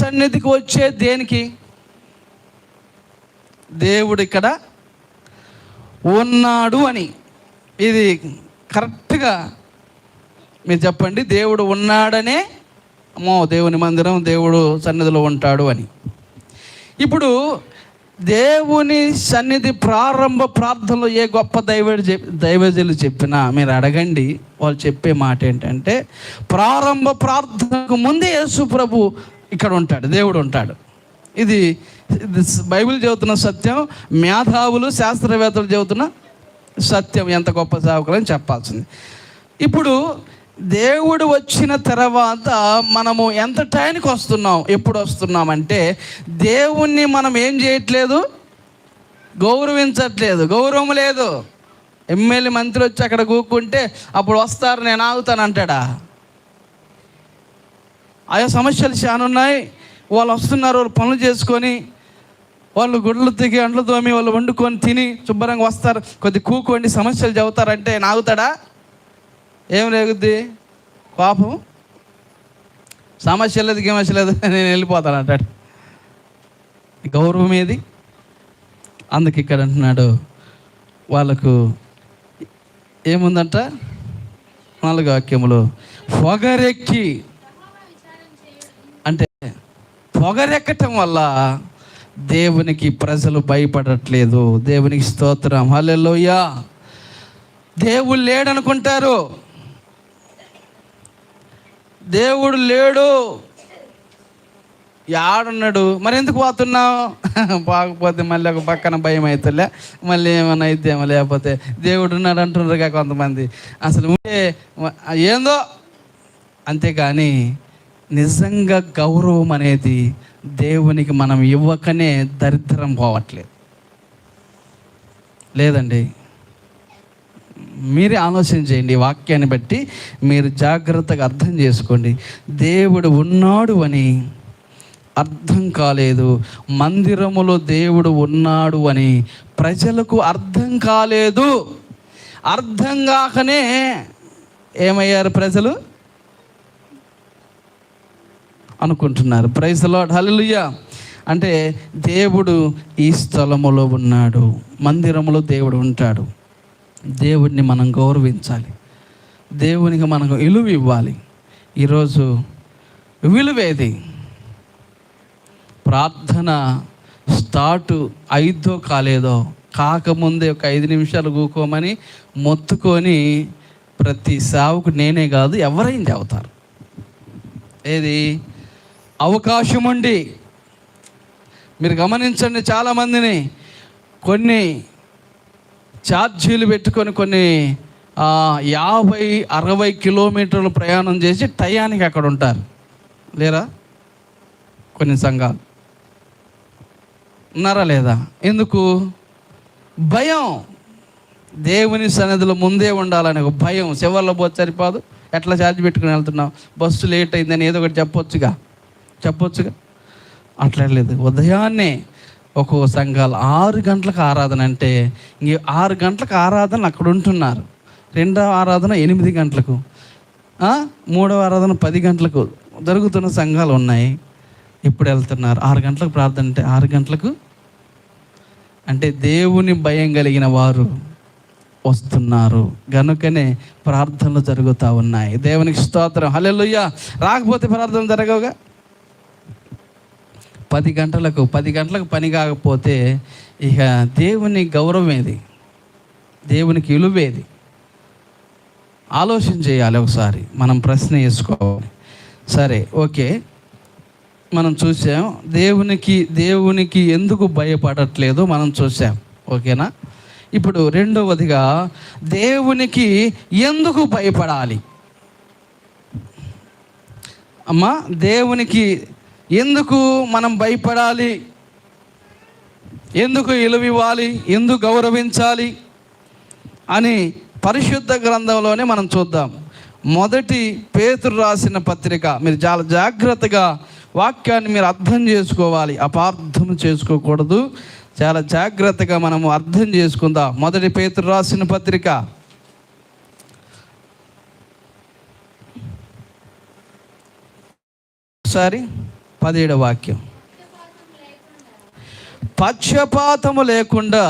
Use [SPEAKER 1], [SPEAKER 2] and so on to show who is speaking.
[SPEAKER 1] సన్నిధికి వచ్చే దేనికి? దేవుడు ఇక్కడ ఉన్నాడు అని. ఇది కరెక్ట్గా మీరు చెప్పండి. దేవుడు ఉన్నాడనే దేవుని మందిరం, దేవుడు సన్నిధిలో ఉంటాడు అని. ఇప్పుడు దేవుని సన్నిధి ప్రారంభ ప్రార్థనలో ఏ గొప్ప దైవజనులు చెప్పినా మీరు అడగండి, వాళ్ళు చెప్పే మాట ఏంటంటే ప్రారంభ ప్రార్థనకు ముందే యేసు ప్రభు ఇక్కడ ఉంటాడు, దేవుడు ఉంటాడు. ఇది బైబిల్ చెబుతున్న సత్యం, మేధావులు శాస్త్రవేత్తలు చెబుతున్న సత్యం. ఎంత గొప్ప సేవకులని చెప్పాల్సింది. ఇప్పుడు దేవుడు వచ్చిన తర్వాత మనము ఎంత టైంకి వస్తున్నాం, ఎప్పుడు వస్తున్నామంటే దేవుణ్ణి మనం ఏం చేయట్లేదు, గౌరవించట్లేదు, గౌరవం లేదు. ఎమ్మెల్యే మంత్రి వచ్చి అక్కడ కూకుంటే అప్పుడు వస్తారు, నేను ఆగుతాను అంటాడా? ఆయా సమస్యలు చాలా ఉన్నాయి, వాళ్ళు వస్తున్నారు, వాళ్ళు పనులు చేసుకొని, వాళ్ళు గుడ్లు తిగి అంట్లు తోమి వాళ్ళు వండుకొని తిని శుభ్రంగా వస్తారు, కొద్ది కూకోండి సమస్యలు చెబుతారంటే ఆగుతాడా? ఏం రేగుద్ది? పాపం, సమస్య లేదు, సమస్య లేదు, నేను వెళ్ళిపోతాను అంటాడు. గౌరవం ఏది? అందుకు ఇక్కడ అంటున్నాడు, వాళ్ళకు ఏముందంట 4వ వాక్యములో, పొగరెక్కి, అంటే పొగరెక్కటం వల్ల దేవునికి ప్రజలు భయపడట్లేదు. దేవునికి స్తోత్రం, హల్లెలూయా. దేవుడు లేడనుకుంటారు, దేవుడు లేడు, యాడున్నాడు, మరి ఎందుకు పోతున్నావు? పోకపోతే మళ్ళీ ఒక పక్కన భయం అవుతుందిలే, మళ్ళీ ఏమైనా అయితేమో, లేకపోతే దేవుడు ఉన్నాడు అంటున్నారుగా కొంతమంది. అసలు ఉంటే ఏందో. అంతేకాని నిజంగా గౌరవం అనేది దేవునికి మనం ఇవ్వకనే దరిద్రం పోవట్లేదు. లేదండి, మీరే ఆలోచన చేయండి. వాక్యాన్ని బట్టి మీరు జాగ్రత్తగా అర్థం చేసుకోండి. దేవుడు ఉన్నాడు అని అర్థం కాలేదు, మందిరములో దేవుడు ఉన్నాడు అని ప్రజలకు అర్థం కాలేదు. అర్థం కాకనే ఏమయ్యారు ప్రజలు అనుకుంటున్నారు. ప్రైజ్ ది లార్డ్, హల్లెలూయా. అంటే దేవుడు ఈ స్థలములో ఉన్నాడు, మందిరములో దేవుడు ఉంటాడు. దేవుడిని మనం గౌరవించాలి, దేవునికి మనకు విలువ ఇవ్వాలి. ఈరోజు విలువేది? ప్రార్థన స్టార్ట్ అయిద్దో కాలేదో కాకముందే ఒక 5 నిమిషాలు కూకోమని మొత్తుకొని ప్రతి సేవకు నేనే కాదు ఎవరైనా చెబుతారు. ఏది? అవకాశం ఉండి. మీరు గమనించండి, చాలామందిని కొన్ని ఛార్జీలు పెట్టుకొని కొన్ని 50-60 కిలోమీటర్లు ప్రయాణం చేసి టయానికి అక్కడ ఉంటారు, లేరా? కొన్ని సంఘాలు ఉన్నారా లేదా? ఎందుకు? భయం. దేవుని సన్నిధిలో ముందే ఉండాలని ఒక భయం. చివర్లో పోతే సరిపోదు, ఎట్లా ఛార్జ్ పెట్టుకుని వెళ్తున్నావు, బస్సు లేట్ అయిందని ఏదో ఒకటి చెప్పొచ్చుగా. అట్లా లేదు. ఉదయాన్నే ఒక్కో సంఘాలు 6 గంటలకు ఆరాధన అంటే 6 గంటలకు ఆరాధన అక్కడ ఉంటున్నారు. 2వ ఆరాధన 8 గంటలకు, 3వ ఆరాధన 10 గంటలకు జరుగుతున్న సంఘాలు ఉన్నాయి. ఇప్పుడు వెళ్తున్నారు 6 గంటలకు ప్రార్థన అంటే 6 గంటలకు. అంటే దేవుని భయం కలిగిన వారు వస్తున్నారు గనుకనే ప్రార్థనలు జరుగుతూ ఉన్నాయి. దేవునికి స్తోత్రం, హల్లెలూయా. రాకపోతే ప్రార్థన జరగవుగా. 10 గంటలకు పని కాకపోతే ఇక దేవుని గౌరవం ఏది, దేవునికి విలువేది? ఆలోచన చేయాలి. ఒకసారి మనం ప్రశ్న వేసుకోవాలి. సరే, ఓకే, మనం చూసాం దేవునికి ఎందుకు భయపడట్లేదు మనం చూసాం, ఓకేనా? ఇప్పుడు రెండవదిగా దేవునికి ఎందుకు భయపడాలి? అమ్మా, దేవునికి ఎందుకు మనం భయపడాలి, ఎందుకు విలువ ఇవ్వాలి, ఎందుకు గౌరవించాలి అని పరిశుద్ధ గ్రంథంలోనే మనం చూద్దాం. 1 పేతురు రాసిన పత్రిక. మీరు చాలా జాగ్రత్తగా వాక్యాన్ని మీరు అర్థం చేసుకోవాలి, అపార్థం చేసుకోకూడదు. చాలా జాగ్రత్తగా మనము అర్థం చేసుకుందాం. 1 పేతురు రాసిన పత్రిక ఒకసారి 17వ వాక్యం. పక్షపాతము లేకుండా